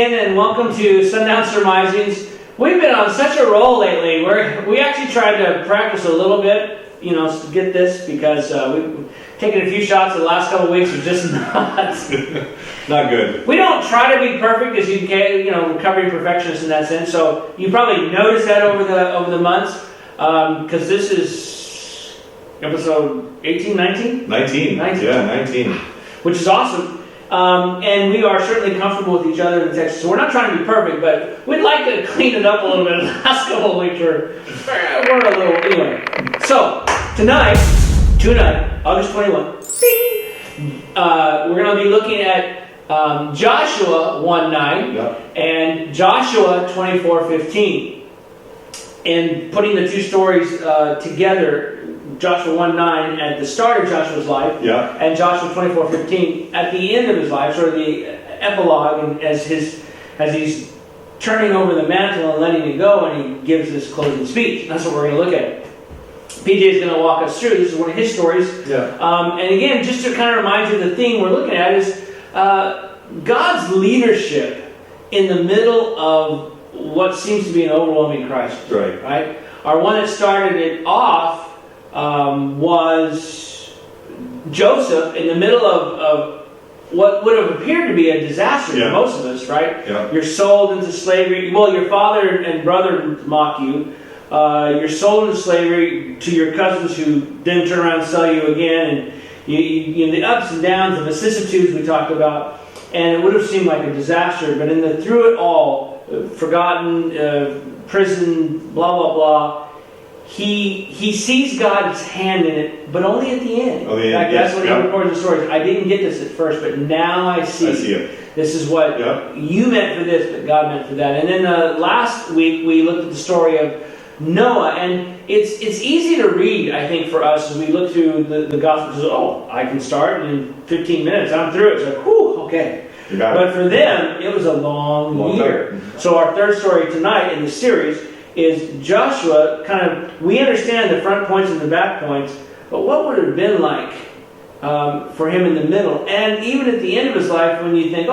again, and welcome to Sundown Surmisings. We've been on such a roll lately. We actually tried to practice a little bit, to get this, because we've taken a few shots the last couple of weeks. Are just not good. We don't try to be perfect, as you can, recovering perfectionists in that sense. So you probably noticed that over the months, because this is episode 18, 19? 19. 19. Yeah, 19. Which is awesome. And we are certainly comfortable with each other in the text. So we're not trying to be perfect, but we'd like to clean it up a little bit. The last couple of weeks we're a little... Anyway. So, tonight, August 21, we're going to be looking at Joshua 1:9 and Joshua 24:15. And putting the two stories together, Joshua 1:9 at the start of Joshua's life, and Joshua 24:15 at the end of his life, sort of the epilogue, and as he's turning over the mantle and letting it go, and he gives this closing speech. That's what we're going to look at. PJ is going to walk us through. This is one of his stories. And again, just to kind of remind you, the theme we're looking at is God's leadership in the middle of what seems to be an overwhelming crisis. Right? Our one that started it off was Joseph in the middle of what would have appeared to be a disaster for most of us, right? You're sold into slavery. Well, your father and brother mock you. You're sold into slavery to your cousins who then turn around and sell you again. And you the ups and downs, the vicissitudes we talked about. And it would have seemed like a disaster. But through it all, forgotten, prison, blah, blah, blah, He sees God's hand in it, but only at the end. That's what he records the stories. I didn't get this at first, but now I see it. This is what you meant for this, but God meant for that. And then last week we looked at the story of Noah, and it's easy to read, I think, for us as we look through the Gospels. I can start, and in 15 minutes I'm through it. It's like, whew, okay. But for them, it was a long year. So our third story tonight in the series is Joshua. We understand the front points and the back points, but what would it have been like for him in the middle, and even at the end of his life, when you think,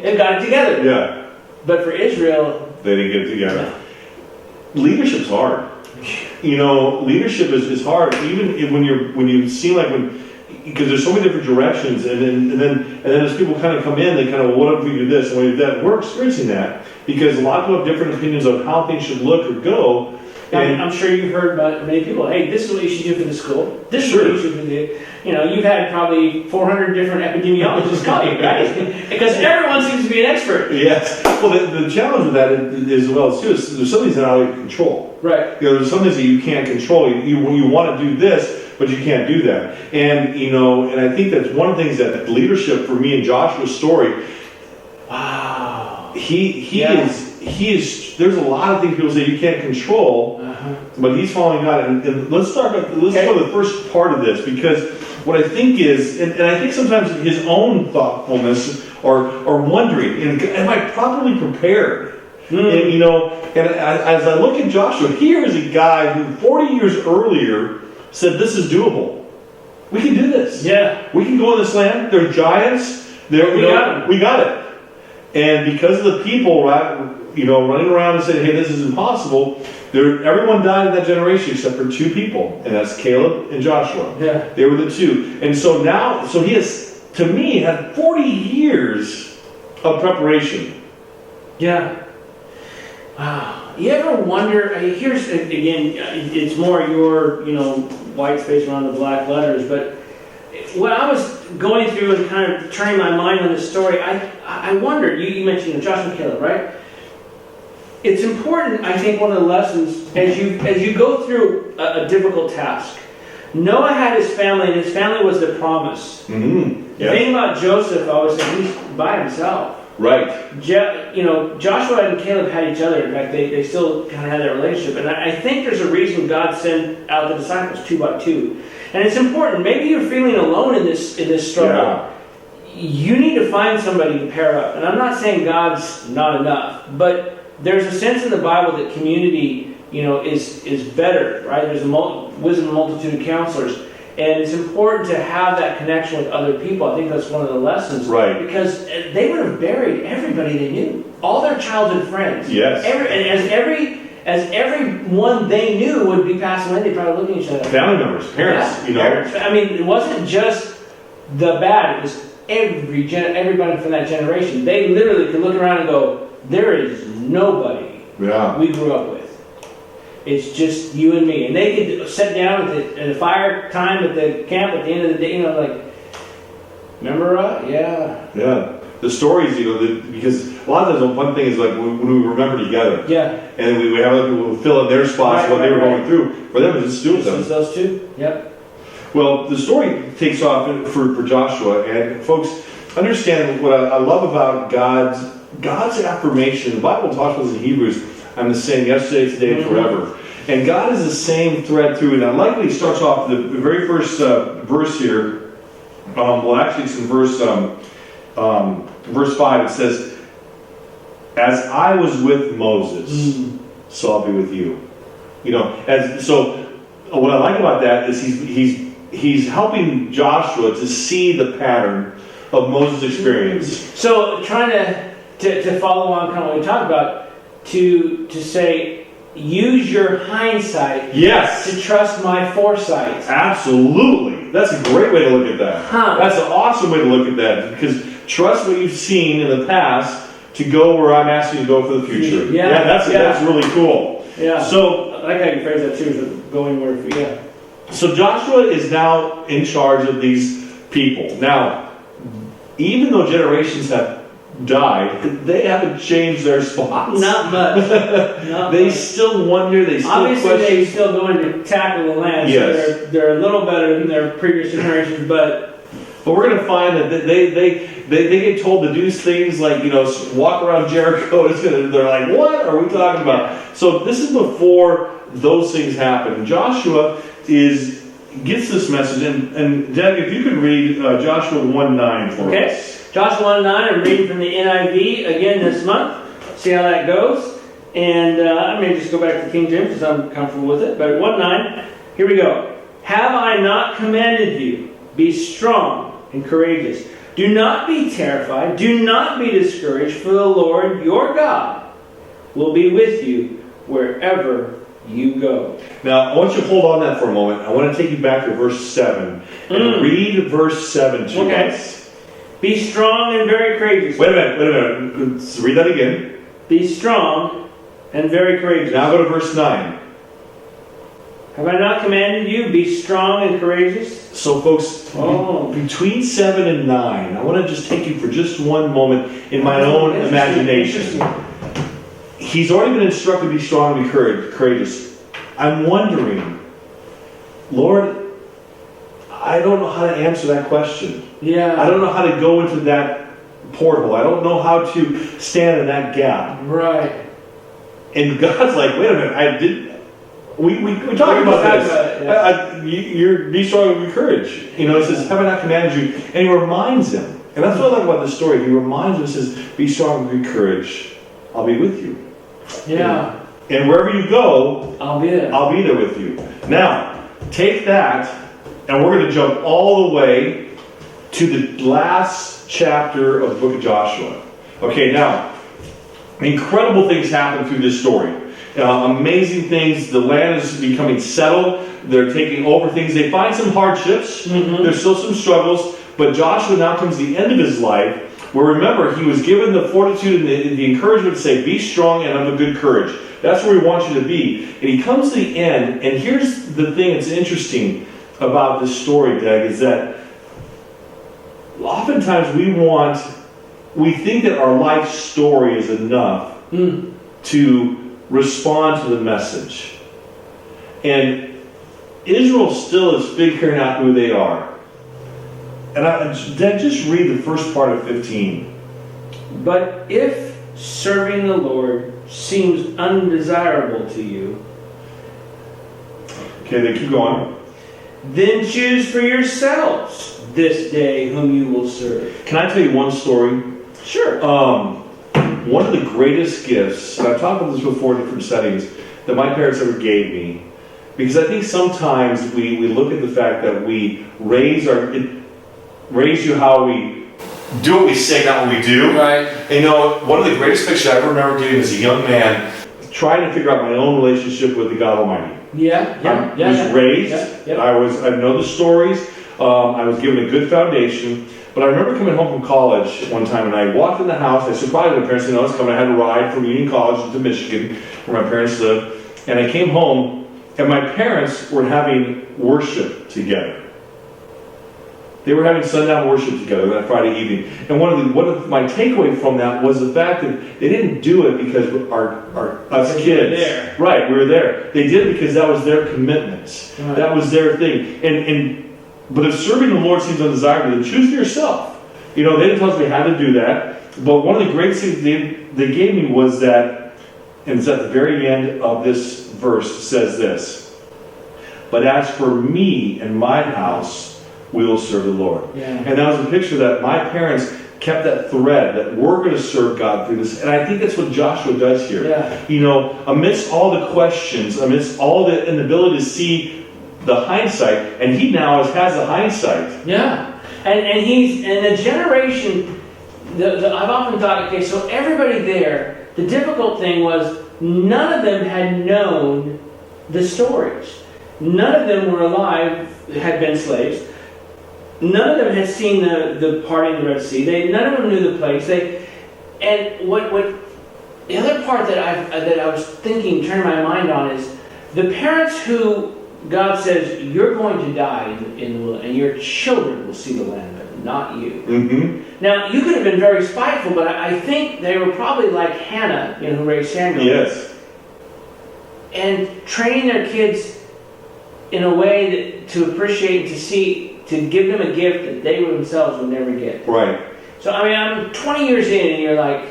they've got it together. But for Israel, they didn't get it together. Leadership's hard. Leadership is hard, even when you seem like because there's so many different directions, and then as people kind of come in, they kind of, what if we do this and what if that? We're experiencing that because a lot of people have different opinions on how things should look or go. And I'm sure you've heard about many people. Hey, this is what you should do for the school. This is what you should do. You've had probably 400 different epidemiologists call you, right? Because everyone seems to be an expert. Yes. Well, the challenge with that is too. Is there's some things that are out of your control. Right. There's some things that you can't control. You want to do this, but you can't do that. And and I think that's one of the things that leadership for me in Joshua's story. Wow. He is. There's a lot of things people say you can't control, but he's following God. And let's start. Let's go to the first part of this, because what I think is, and I think sometimes his own thoughtfulness or wondering, am I properly prepared? And as I look at Joshua, here is a guy who 40 years earlier said, "This is doable. We can do this. We can go in this land. They're giants. We got it." And because of the people, running around and saying, "Hey, this is impossible," everyone died in that generation except for two people, and that's Caleb and Joshua. They were the two. And so now, he has, to me, had 40 years of preparation. Wow. You ever wonder? Here's again, it's more your white space around the black letters, but when I was going through and kind of turning my mind on this story, I wondered. You mentioned Joshua and Caleb, right? It's important, I think, one of the lessons as you go through a difficult task. Noah had his family, and his family was the promise. The thing about Joseph, I always say, he's by himself. Right. Joshua and Caleb had each other. In fact, they still kind of had that relationship. And I think there's a reason God sent out the disciples 2 by 2. And it's important. Maybe you're feeling alone in this struggle. You need to find somebody to pair up. And I'm not saying God's not enough, but there's a sense in the Bible that community, is better, right? There's wisdom in a multitude of counselors. And it's important to have that connection with other people. I think that's one of the lessons. Right. Because they would have buried everybody they knew. all their childhood friends. Yes. As everyone they knew would be passing away, they probably looking at each other. Family members, parents, Parents. I mean, it wasn't just the bad; it was everybody from that generation. They literally could look around and go, "There is nobody we grew up with. It's just you and me." And they could sit down at the fire time at the camp at the end of the day, like, remember? Yeah. The stories, because a lot of times one thing is like when we remember together. Yeah. And we have other people who fill in their spots, what they were going through. For them, it's just doing something. Those two. Yep. Well, the story takes off for Joshua, and folks, understand what I love about God's affirmation. The Bible talks about this in Hebrews. I'm the same yesterday, today, and forever. And God is the same thread through it. And I like when he starts off the very first verse here. Actually, it's in verse 5. It says, "As I was with Moses, so I'll be with you." So what I like about that is he's helping Joshua to see the pattern of Moses' experience. So trying to follow on kind of what we talked about, to say, use your hindsight to trust my foresight. Absolutely. That's a great way to look at that. That's an awesome way to look at that, because trust what you've seen in the past to go where I'm asking you to go for the future. That's really cool. Yeah. So I like how you phrase that too, going where, So Joshua is now in charge of these people. Now, even though generations have died, they haven't changed their spots. Not much. They still wonder, they still obviously question. they're still going to tackle the land. Yes. So they're a little better than their previous generations, but we're going to find that they get told to do things like, walk around Jericho. They're like, what are we talking about? So this is before those things happen. And Joshua gets this message. And Doug, if you could read Joshua 1:9 for us. Joshua 1:9, I'm reading from the NIV again this month. See how that goes. And I may just go back to King James because I'm comfortable with it. But 1:9, here we go. "Have I not commanded you? Be strong and courageous. Do not be terrified. Do not be discouraged, for the Lord your God will be with you wherever you go." Now, I want you to hold on that for a moment. I want to take you back to verse 7 and read verse 7 to us. "Be strong and very courageous." Wait a minute. Let's read that again. "Be strong and very courageous." Now go to verse 9. "Have I not commanded you? Be strong and courageous." So, folks, between 7 and 9, I want to just take you for just one moment in my own imagination. He's already been instructed to be strong and be courageous. I'm wondering, Lord, I don't know how to answer that question. I don't know how to go into that portal. I don't know how to stand in that gap. Right. And God's like, wait a minute, we talked about this. You're be strong and be courageous. He says, "Have I not commanded you?" And he reminds him. And that's what I like about this story. He reminds him, says, "Be strong and be courageous. I'll be with you." Yeah. And wherever you go, I'll be there. I'll be there with you. Now, take that, and we're going to jump all the way to the last chapter of the book of Joshua. Okay, now, incredible things happen through this story. Amazing things. The land is becoming settled. They're taking over things. They find some hardships. There's still some struggles. But Joshua now comes to the end of his life, where, remember, he was given the fortitude and the encouragement to say, "Be strong and of a good courage." That's where he wants you to be. And he comes to the end, and here's the thing that's interesting about this story, Doug, is that oftentimes we think that our life story is enough to respond to the message. And Israel still is figuring out who they are. And Dad, just read the first part of 15. "But if serving the Lord seems undesirable to you," okay, then keep going. "then choose for yourselves this day whom you will serve." Can I tell you one story? Sure. One of the greatest gifts, and I've talked about this before in different settings, that my parents ever gave me, because I think sometimes we look at the fact that we raise you how we do what we say, not what we do. Right. And one of the greatest pictures I ever remember doing as a young man, trying to figure out my own relationship with the God Almighty. I was raised. I know the stories. I was given a good foundation. But I remember coming home from college one time, and I walked in the house. I surprised my parents. I was coming. I had a ride from Union College to Michigan, where my parents lived. And I came home, and my parents were having worship together. They were having sundown worship together that Friday evening. And one of my takeaway from that was the fact that they didn't do it because us kids. We were there. They did it because that was their commitment. Right. That was their thing. But if serving the Lord seems undesirable, then choose for yourself. They didn't tell us we had to do that. But one of the great things they gave me was that, and it's at the very end of this verse, says this: "But as for me and my house, we will serve the Lord." Yeah. And that was a picture that my parents kept that thread, that we're going to serve God through this. And I think that's what Joshua does here. Yeah. Amidst all the questions, amidst all the inability to see the hindsight, and he now has the hindsight. Yeah. And he's, and the generation, I've often thought, okay, so everybody there, the difficult thing was none of them had known the stories. None of them were alive, had been slaves. None of them had seen the parting of the Red Sea. None of them knew the place. And what the other part that I was thinking, turning my mind on, is the parents who God says, you're going to die in the wilderness, and your children will see the land of it, not you. Mm-hmm. Now, you could have been very spiteful, but I think they were probably like Hannah, who raised Samuel. Yes. And training their kids in a way to appreciate, to give them a gift that they themselves would never get. Right. So, I'm 20 years in, and you're like,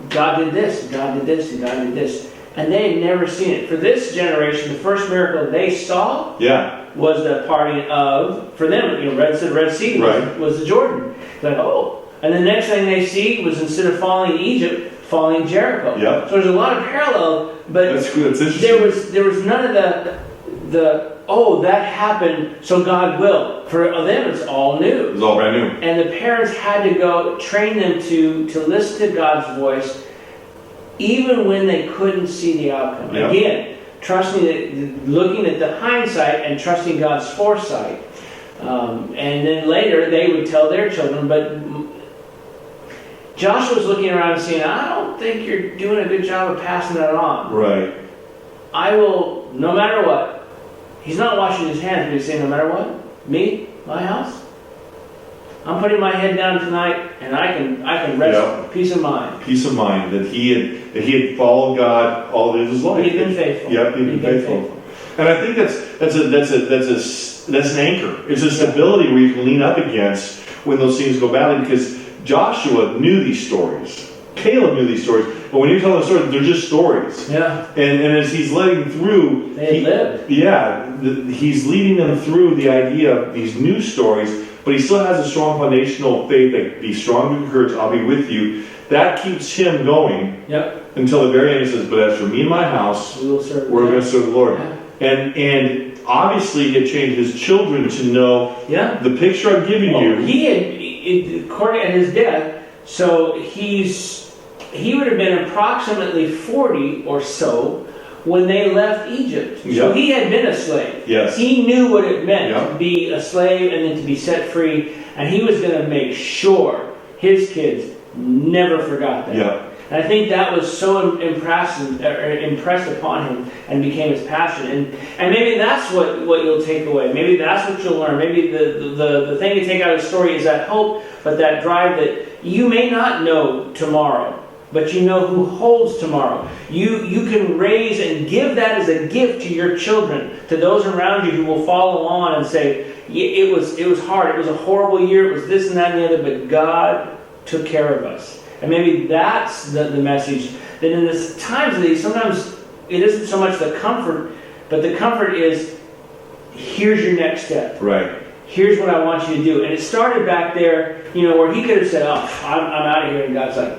God did this, God did this, and God did this. And they had never seen it. For this generation, the first miracle they saw was the parting of, for them, Red Sea was the Jordan. Like, oh. And the next thing they see was, instead of falling Egypt, falling Jericho. Yep. So there's a lot of parallel, but that's interesting. There was none of that happened, so God will. For them, it's all new. It's all brand new. And the parents had to go train them to listen to God's voice, even when they couldn't see the outcome. Yep. Again, looking at the hindsight and trusting God's foresight. And then later, they would tell their children, but Joshua was looking around and saying, I don't think you're doing a good job of passing that on. Right. I will, no matter what. He's not washing his hands, but he's saying, no matter what, me, my house, I'm putting my head down tonight, and I can rest. Peace of mind. Peace of mind that he had followed God all of his life. He'd been faithful. Yep, he'd been faithful. And I think that's an anchor. It's a stability where you can lean up against when those things go badly. Because Joshua knew these stories. Caleb knew these stories. But when you tell the stories, they're just stories. Yeah. And as he's letting through, they lived. Yeah, he's leading them through the idea of these new stories. But he still has a strong foundational faith that be strong and courage, I'll be with you. That keeps him going until the very end. He says, but as for me and my house, we're going to serve the Lord. Yeah. And obviously it changed his children to know the picture I'm giving you. He had, according to his death, so he would have been approximately 40 or so when they left Egypt. So he had been a slave. Yes. He knew what it meant to be a slave and then to be set free. And he was going to make sure his kids never forgot that. Yeah. And I think that was so impressed upon him and became his passion. And maybe that's what you'll take away. Maybe that's what you'll learn. Maybe the thing you take out of the story is that hope, but that drive that you may not know tomorrow, but you know who holds tomorrow. You can raise and give that as a gift to your children, to those around you who will follow on and say, it was hard, it was a horrible year, it was this and that and the other, but God took care of us. And maybe that's the message, that in the times of these, sometimes it isn't so much the comfort, but the comfort is, here's your next step. Right. Here's what I want you to do. And it started back there, where he could have said, I'm out of here. And God's like,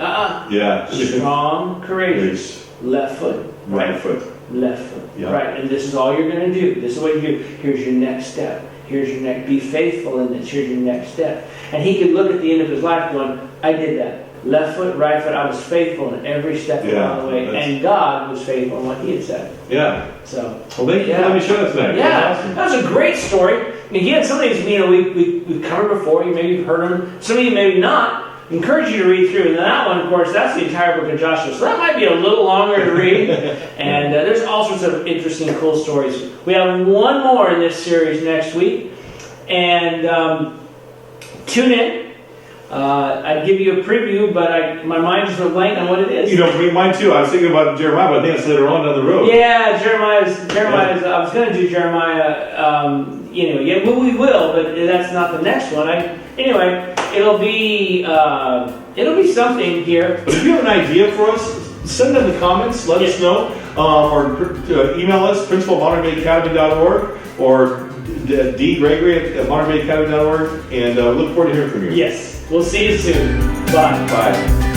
Yeah. Strong, courageous. Left foot. Right foot. Left foot. Yeah. Right. And this is all you're going to do. This is what you do. Here's your next step. Here's your next, be faithful in this, here's your next step. And he could look at the end of his life going, I did that. Left foot, right foot, I was faithful in every step along the way. And God was faithful in what he had said. Yeah. So, well, thank you for letting me share that tonight. Yeah, Awesome. that was a great story. Again, some of these, we've covered before. You maybe have heard them. Some of you maybe not. I encourage you to read through. And that one, of course, that's the entire book of Joshua. So that might be a little longer to read. And there's all sorts of interesting, cool stories. We have one more in this series next week. And tune in. I'd give you a preview, but my mind just went blank on what it is. Mine too. I was thinking about Jeremiah, but I think it's later on down the road. Yeah, Jeremiah's. I was going to do Jeremiah. We will, but that's not the next one. Anyway, it'll be something here. But if you have an idea for us, send in the comments. Let us know, or email us principal@modernbayacademy.org or gregory@modernbayacademy.org, and we look forward to hearing from you. Yes. We'll see you soon. Bye. Bye.